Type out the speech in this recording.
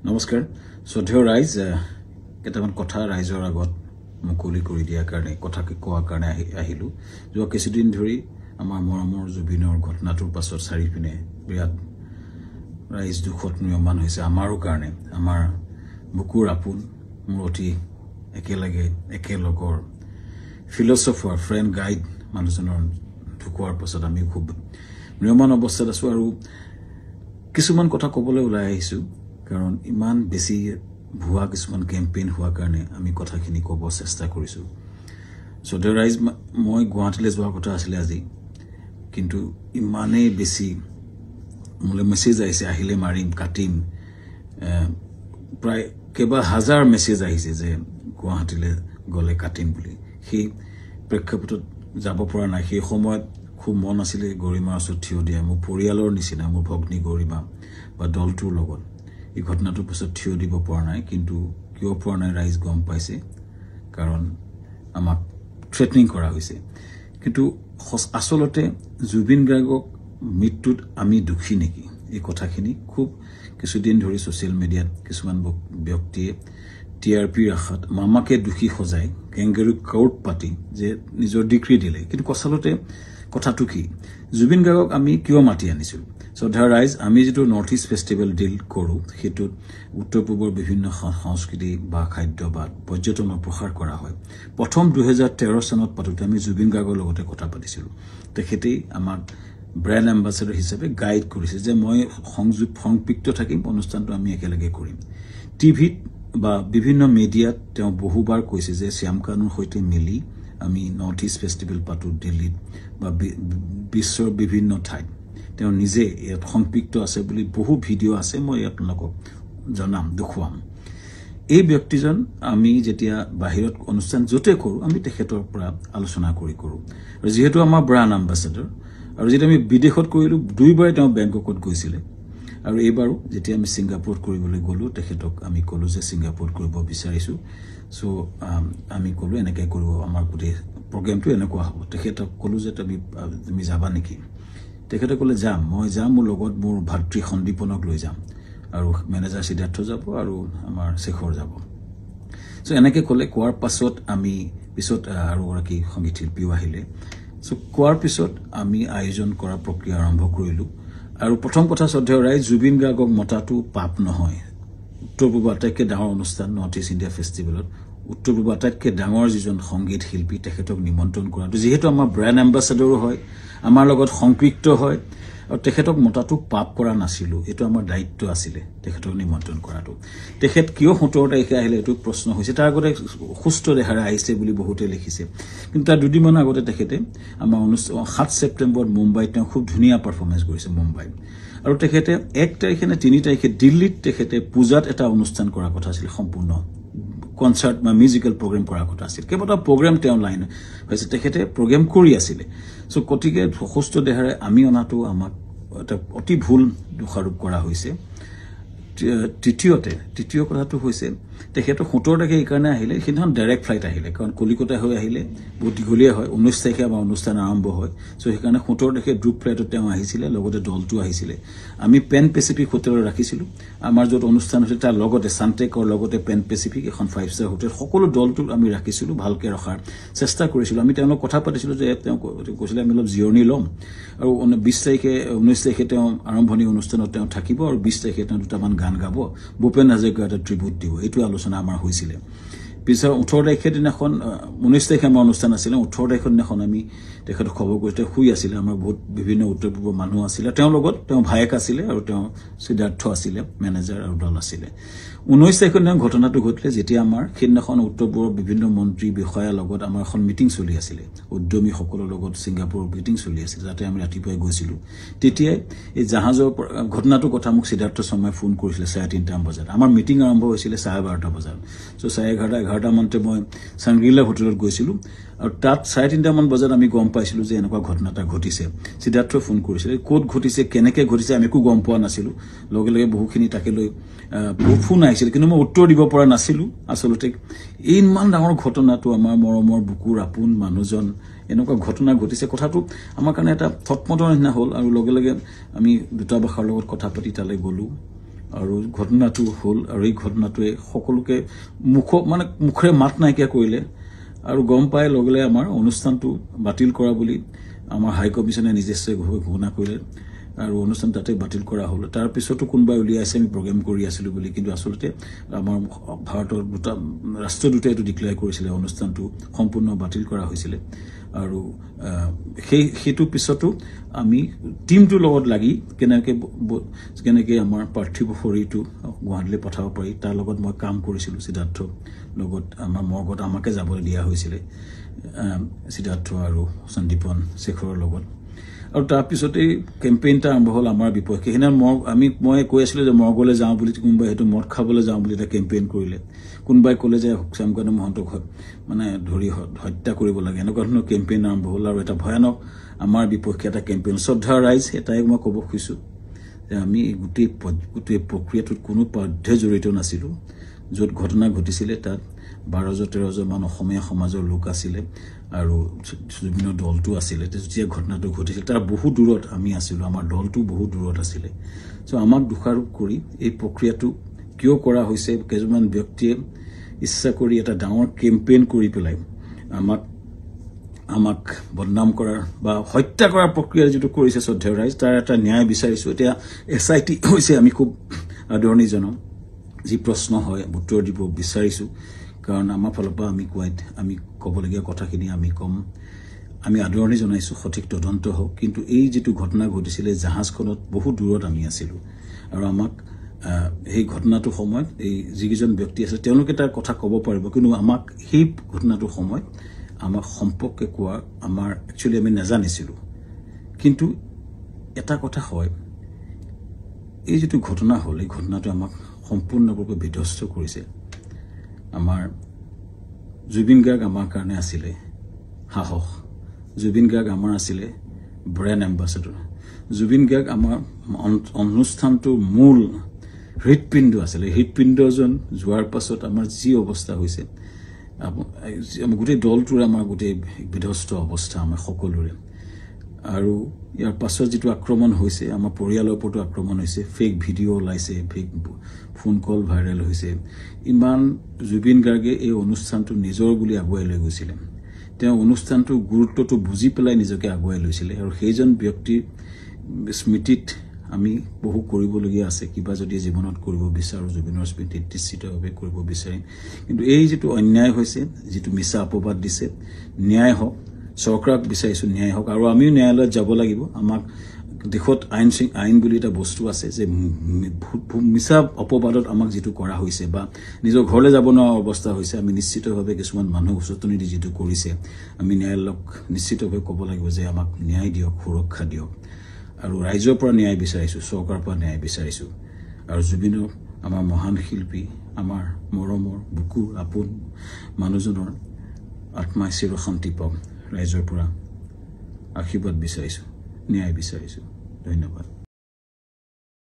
নমস্কাৰ শ্ৰদ্ধেয় ৰাইজ কেইটামান কথা ৰাইজৰ আগত মুকলি কৰি দিয়াৰ কাৰণে কথা কোৱাৰ কাৰণে আহিলো যোৱা কিছুদিন ধৰি আমাৰ মৰমৰ জুবিনৰ ঘটনাটোৰ পাছত চাৰিপিনে বিৰাট ৰাইজ দুখত নিয়মান হৈছে আমাৰো কাৰণে আমাৰ বুকুৰ আপোন মোৰ অতি একেলগৰ ফিলছফাৰ ফ্ৰেণ্ড গাইড মানুহজনৰ ঢুকোৱাৰ পাছত আমি খুব নিয়মান অৱস্থাত আছো আৰু কিছুমান কথা ক'বলৈ ওলাই আহিছো কাৰণ ইমান বেছি ভুৱা কিছুমান কেম্পেইন হোৱাৰ কাৰণে আমি কথাখিনি ক'ব চেষ্টা কৰিছো শ্ৰদ্ধেয় ৰাইজ মই গুৱাহাটীলৈ যোৱাৰ কথা আছিল আজি কিন্তু ইমানেই বেছি মোলৈ মেছেজ আহিছে আহিলে মাৰিম কাটিম প্ৰায় কেইবা হাজাৰ মেছেজ আহিছে যে গুৱাহাটীলৈ গ'লে কাটিম বুলি সেই প্ৰেক্ষাপটত যাব পৰা নাই সেই সময়ত খুব মন আছিলে গৰিমাৰ ওচৰত থিয় দিয়া মোৰ পৰিয়ালৰ নিচিনা মোৰ ভগ্নী গৰিমা বা দলটোৰ লগত এই ঘটনাটোৰ পিছত থিয় দিব পৰা নাই কিন্তু কিয় পৰা নাই ৰাইজ গম পাইছে কাৰণ আমাক থ্ৰেটনিং কৰা হৈছে কিন্তু আসলতে জুবিন গাৰ্গক মৃত্যুত আমি দুখী নেকি এই কথাখিনি খুব কিছুদিন ধৰি ছ'চিয়েল মিডিয়াত কিছুমান ব্যক্তিয়ে টিআৰপিৰ আশাত মামাকে দুখী সজাই কেংগেৰু কাউট পাতি যে নিজৰ ডিগ্ৰী দিলে কিন্তু আচলতে কথাটো কি জুবিন গাৰ্গক আমি কিয় মাতি আনিছিল শ্ৰদ্ধা ৰাইজ আমি যেটো নৰ্থ ইষ্ট ফেষ্টিভেল ডিল কৰোঁ সেইটো উত্তৰ পূবৰ বিভিন্ন সংস্কৃতি বা খাদ্য বা পৰ্যটনৰ প্ৰসাৰ কৰা হয় প্ৰথম 2013 চনত পাতোতে আমি জুবিন গাৰ্গৰ লগতে কথা পাতিছিলোঁ তেখেতেই আমাক ব্ৰেণ্ড এম্বাছাডৰ হিচাপে গাইড কৰিছে যে মই সংপৃক্ত থাকিম অনুষ্ঠানটো আমি একেলগে কৰিম টিভিত বা বিভিন্ন মিডিয়াত তেওঁ বহুবাৰ কৈছে যে শ্যামকানুৰ সৈতে মিলি আমি নৰ্থ ইষ্ট ফেষ্টিভেল পাতো দিল্লীত বা বিশ্বৰ বিভিন্ন ঠাইত তেওঁ নিজে ইয়াত সংপৃক্ত আছে বুলি বহু ভিডিঅ' আছে মই আপোনালোকক জনাম দেখুৱাম এই ব্যক্তিজন আমি যেতিয়া বাহিৰত অনুষ্ঠান য'তে কৰোঁ আমি তেখেতৰ পৰা আলোচনা কৰোঁ আৰু যিহেতু আমাৰ ব্ৰাণ্ড এম্বাছাডৰ আৰু যেতিয়া আমি বিদেশত কৰিলোঁ দুইবাৰে তেওঁ বেংককত গৈছিলে আৰু এইবাৰো যেতিয়া আমি ছিংগাপুৰত কৰিবলৈ গ'লোঁ তেখেতক আমি ক'লোঁ যে ছিংগাপুৰত কৰিব বিচাৰিছোঁ চ' আমি ক'লোঁ এনেকৈ কৰিব আমাৰ গোটেই প্ৰগ্ৰেমটো এনেকুৱা হ'ব তেখেতক ক'লোঁ যে তুমি যাবা নেকি তেখেতে ক'লে যাম মই যাম মোৰ লগত মোৰ ভাতৃ সন্দীপনক লৈ যাম আৰু মেনেজাৰ সিদ্ধাৰ্থ যাব আৰু আমাৰ শেখৰ যাব চ' এনেকৈ ক'লে কোৱাৰ পাছত আমি পিছত আৰু এগৰাকী সংগীত শিল্পীও আহিলে চ' কোৱাৰ পিছত আমি আয়োজন কৰা প্ৰক্ৰিয়া আৰম্ভ কৰিলোঁ আৰু প্ৰথম কথা শ্ৰদ্ধেয় ৰাইজ জুবিন গাৰ্গক মতাটো পাপ নহয় উত্তৰ পূৰ্ব আটাইতকৈ ডাঙৰ অনুষ্ঠান নৰ্থ ইষ্ট ইণ্ডিয়া ফেষ্টিভেলত উত্তৰ পূৰ্ব আটাইতকৈ ডাঙৰ যিজন সংগীত শিল্পী তেখেতক নিমন্ত্ৰণ কৰাটো যিহেতু আমাৰ ব্ৰেণ্ড এম্বাছাডৰো হয় আমাৰ লগত সংপৃক্ত হয় আৰু তেখেতক মতাটো পাপ কৰা নাছিলোঁ এইটো আমাৰ দায়িত্ব আছিলে তেখেতক নিমন্ত্ৰণ কৰাটো তেখেত কিয় 17 তাৰিখে আহিলে এইটো প্ৰশ্ন হৈছে তাৰ আগতে সুস্থ দেহাৰে আহিছে বুলি বহুতে লিখিছে কিন্তু তাৰ দুদিনমান আগতে তেখেতে আমাৰ 7 ছেপ্টেম্বৰত মুম্বাইত তেওঁ খুব ধুনীয়া পাৰফৰ্মেঞ্চ কৰিছে মুম্বাইত আৰু তেখেতে 1 তাৰিখে নে 3 তাৰিখে দিল্লীত তেখেতে পূজাত এটা অনুষ্ঠান কৰাৰ কথা আছিল সম্পূৰ্ণ কনচাৰ্ট বা মিউজিকেল প্ৰগ্ৰেম কৰাৰ কথা আছিল কেইবাটা প্ৰগ্ৰেম তেওঁ লাইন হৈছে তেখেতে প্ৰগ্ৰেম কৰি আছিলে চ' গতিকে সুস্থ দেহাৰে আমি অনাটো আমাক এটা অতি ভুল দোষাৰোপ কৰা হৈছে তৃতীয় কথাটো হৈছে তেখেতৰ 17 তাৰিখে এইকাৰণে আহিলে সেইদিনাখন ডাইৰেক্ট ফ্লাইট আহিলে কাৰণ কলিকতা হৈ আহিলে বহুত দীঘলীয়া হয় 19 তাৰিখে আমাৰ অনুষ্ঠান আৰম্ভ হয় চ' সেইকাৰণে 17 তাৰিখে গ্ৰুপ ফ্লাইটত তেওঁ আহিছিলে লগতে দলটো আহিছিলে আমি পেন পেচিফিক হোটেলত ৰাখিছিলোঁ আমাৰ য'ত অনুষ্ঠান হৈছিল তাৰ লগতে সানটেকৰ লগতে পেন পেচিফিক এখন 5-star হোটেল সকলো দলটো আমি ৰাখিছিলোঁ ভালকৈ ৰখাৰ চেষ্টা কৰিছিলোঁ আমি তেওঁলোকক কথা পাতিছিলোঁ যে তেওঁ কৈছিলে আমি অলপ জিৰণি ল'ম আৰু 19 তাৰিখে তেওঁ আৰম্ভণি অনুষ্ঠানত তেওঁ থাকিব আৰু 20 তাৰিখে তেওঁ দুটামান গান গাব ভূপেন হাজৰিকাৰ এটা ট্ৰিবিউট দিব এইটো আলোচনা আমাৰ হৈছিলে পিছত 18 তাৰিখে দিনাখন 19 তাৰিখে আমাৰ অনুষ্ঠান আছিলে 18 তাৰিখৰ দিনাখন আমি তেখেতক খবৰ কৰিতে শুই আছিলে আমাৰ বহুত বিভিন্ন উত্তৰ পূৰ্বৰ মানুহ আছিলে তেওঁৰ লগত তেওঁ ভায়েক আছিলে আৰু তেওঁ সিদ্ধাৰ্থ আছিলে মেনেজাৰ আৰু দল আছিলে 19 তাৰিখৰ দিনা ঘটনাটো ঘটিলে যেতিয়া আমাৰ সেইদিনাখন উত্তৰ পূৰ্বৰ বিভিন্ন মন্ত্ৰী বিষয়াৰ লগত আমাৰ এখন মিটিং চলি আছিলে উদ্যমীসকলৰ লগত ছিংগাপুৰৰ মিটিং চলি আছিল যাতে আমি ৰাতিপুৱাই গৈছিলোঁ তেতিয়াই এই জাহাজৰ ঘটনাটোৰ কথা মোক সিদ্ধাৰ্থ শৰ্মাই ফোন কৰিছিলে 3:30 বজাত আমাৰ মিটিং আৰম্ভ হৈছিলে 12:30 বজাত চ' 11:30 মানতে মই চাংগ্ৰিলা হোটেলত গৈছিলোঁ আৰু তাত 3:30 বজাত আমি গম পাইছিলোঁ যে এনেকুৱা ঘটনা এটা ঘটিছে সিদ্ধাৰ্থই ফোন কৰিছিলে ক'ত ঘটিছে কেনেকৈ ঘটিছে আমি একো গম পোৱা নাছিলোঁ লগে লগে বহুখিনি তাকে লৈ বহু ফোন আহিছিল কিন্তু মই উত্তৰ দিব পৰা নাছিলোঁ আচলতে ইমান ডাঙৰ ঘটনাটো আমাৰ মৰমৰ বুকুৰ আপোন মানুহজন এনেকুৱা ঘটনা ঘটিছে কথাটো আমাৰ কাৰণে এটা থটমটৰ নিচিনা হ'ল আৰু লগে লগে আমি দুটা ভাষাৰ লগত কথা পাতি তালৈ গ'লোঁ আৰু ঘটনাটো হ'ল আৰু এই ঘটনাটোৱে সকলোকে মুখৰে মাত নাইকিয়া কৰিলে আৰু গম পাই লগলে আমাৰ অনুষ্ঠানটো বাতিল কৰা বুলি আমাৰ হাই কমিছনে নিজস্বভাৱে ঘোষণা কৰিলে আৰু অনুষ্ঠান তাতে বাতিল কৰা হ'ল তাৰ পিছতো কোনবাই উলিয়াইছে আমি প্ৰগ্ৰাম কৰি আছিলো বুলি কিন্তু আসলতে আমাৰ ভাৰতৰ ৰাষ্ট্ৰদূতে এটো ডিক্লেয়াৰ কৰিছিলে অনুষ্ঠানটো সম্পূৰ্ণ বাতিল কৰা হৈছিলে আৰু সেইটো পিছতো আমি টিমটোৰ লগত লাগি কেনেকে আমাৰ পাৰ্থিব শৰীৰটো গুৱাহাটীলৈ পঠাব পাৰি তাৰ লগত মই কাম কৰিছিলো সিদ্ধাৰ্থ লগত আমাৰ মগত আমাকে যাবলৈ দিয়া হৈছিলে সিদ্ধাৰ্থ আৰু সন্দীপন শেখৰৰ লগত আৰু তাৰ পিছতে কেম্পেইনটা আৰম্ভ হ'ল আমাৰ বিপক্ষে হেনা মই কৈ আছিলো যে মগলৈ যাওঁ বুলি কোনবাই হেতু মদ খাবলৈ যাওঁ বুলি এটা কেম্পেইন কৰিলে কোনবাই ক'লে যে শ্যামকান্ত মহন্তক মানে ধৰি হত্যা কৰিব লাগে এনেকুৱা ধৰণৰ কেম্পেইন আৰম্ভ হ'ল আৰু এটা ভয়ানক আমাৰ বিপক্ষে এটা কেম্পেইন শ্ৰদ্ধা ৰাইজ এটাই মই ক'ব খুজিছো যে আমি গোটেই প্ৰক্ৰিয়াটোত কোনো পদ্ধতি জড়িত নাছিলো য'ত ঘটনা ঘটিছিলে তাত 12-13 মান অসমীয়া সমাজৰ লোক আছিলে আৰু বিভিন্ন দলটো আছিলে যেতিয়া ঘটনাটো ঘটিছিল তাৰ বহু দূৰত আমি আছিলো আমাৰ দলটো বহু দূৰত আছিলে সো আমাক দোষাৰোপ কৰি এই প্ৰক্ৰিয়াটো কিয় কৰা হৈছে কেজমান ব্যক্তিয়ে ইচ্ছা কৰি এটা ডাঙৰ কেম্পেইন কৰি পেলাই আমাক বদনাম কৰাৰ বা হত্যা কৰাৰ প্ৰক্ৰিয়া যেটো কৰিছে শ্ৰদ্ধা ৰাইজ তাৰ এটা ন্যায় বিচাৰিছো এতিয়া এসআইটি হৈছে আমি খুব আদৰণি জনাম যি প্ৰশ্ন হয় উত্তৰ দিব বিচাৰিছো কাৰণ আমাৰ ফালৰ পৰা আমি ক'বলগীয়া কথাখিনি আমি কম আমি আদৰণি জনাইছো সঠিক তদন্ত হোক কিন্তু এই যেটো ঘটনা ঘটিছিলে জাহাজখনত বহু দূৰত আমি আছিলো আৰু আমাক এই ঘটনাটো সময়ত এই যিজন ব্যক্তি আছে তেওঁলোকে তাৰ কথা ক'ব পাৰিব কিন্তু আমাক এই ঘটনাটো সময়ত আমাক সম্পৰ্কে কোৱা আমাৰ একচুয়ালি আমি নাজানিছিলো কিন্তু এটা কথা হয় এই যেটো ঘটনা হ'ল এই ঘটনাটো আমাক সম্পূৰ্ণৰূপে বিধ্বস্ত কৰিছে আমাৰ জুবিন গাৰ্গ আমাৰ কাৰণে আছিলে সাহস জুবিন গাৰ্গ আমাৰ আছিলে ব্ৰেণ্ড এম্বাসেডৰ জুবিন গাৰ্গ আমাৰ অনুষ্ঠানটোৰ মূল হৃদপিণ্ড আছিলে হৃদপিণ্ডজন যোৱাৰ পাছত আমাৰ যি অৱস্থা হৈছে আমাৰ গোটেই দলটোৰ আমাৰ গোটেই বিধ্বস্ত অৱস্থা আমাৰ সকলোৰে আৰু ইয়াৰ পাছত যেটো আক্ৰমণ হৈছে আমাৰ পৰিয়ালৰ ওপৰতো আক্ৰমণ হৈছে ফেক ভিডিঅ ওলাইছে ফেক ফোন কল ভাইৰেল হৈছে ইমান জুবিন গাৰ্গে এই অনুষ্ঠানটো নিজৰ বুলি আগুৱাই লৈ গৈছিল তেওঁ অনুষ্ঠানটোৰ গুৰুত্বটো বুজি পেলাই নিজকে আগুৱাই লৈছিল আৰু সেইজন ব্যক্তিৰ স্মৃতিত আমি বহু কৰিবলগীয়া আছে কিবা যদি জীৱনত কৰিব বিচাৰো জুবিনৰ স্মৃতিত নিশ্চিতভাৱে কৰিব বিচাৰিম কিন্তু এই যেটো অন্যায় হৈছে যেটো মিছা অপবাদ দিছে ন্যায় হোক চৰকাৰক বিচাৰিছো ন্যায় হোক আৰু আমিও ন্যায়ালয়ত যাব লাগিব আমাক দেখত আইন বুলি এটা বস্তু আছে যে মিছা অপবাদত আমাক যেটো কৰা হৈছে বা নিজৰ ঘৰলৈ যাব নোৱাৰা অৱস্থা হৈছে আমি নিশ্চিতভাৱে কিছুমান মানুহ উচতনি দি যেটো কৰিছে আমি ন্যায়ালয়ক নিশ্চিতভাৱে ক'ব লাগিব যে আমাক ন্যায় দিয়ক সুৰক্ষা দিয়ক আৰু ৰাইজৰ পৰা ন্যায় বিচাৰিছো চৰকাৰৰ পৰা ন্যায় বিচাৰিছো আৰু জুবিনৰ আমাৰ মহান শিল্পী আমাৰ মৰমৰ বুকুৰ আপোন মানুহজনৰ আত্মাই চিৰ শান্তি পাওক ৰাইজৰ পৰা আশীৰ্বাদ বিচাৰিছো ন্যায় বিচাৰিছো ধন্যবাদ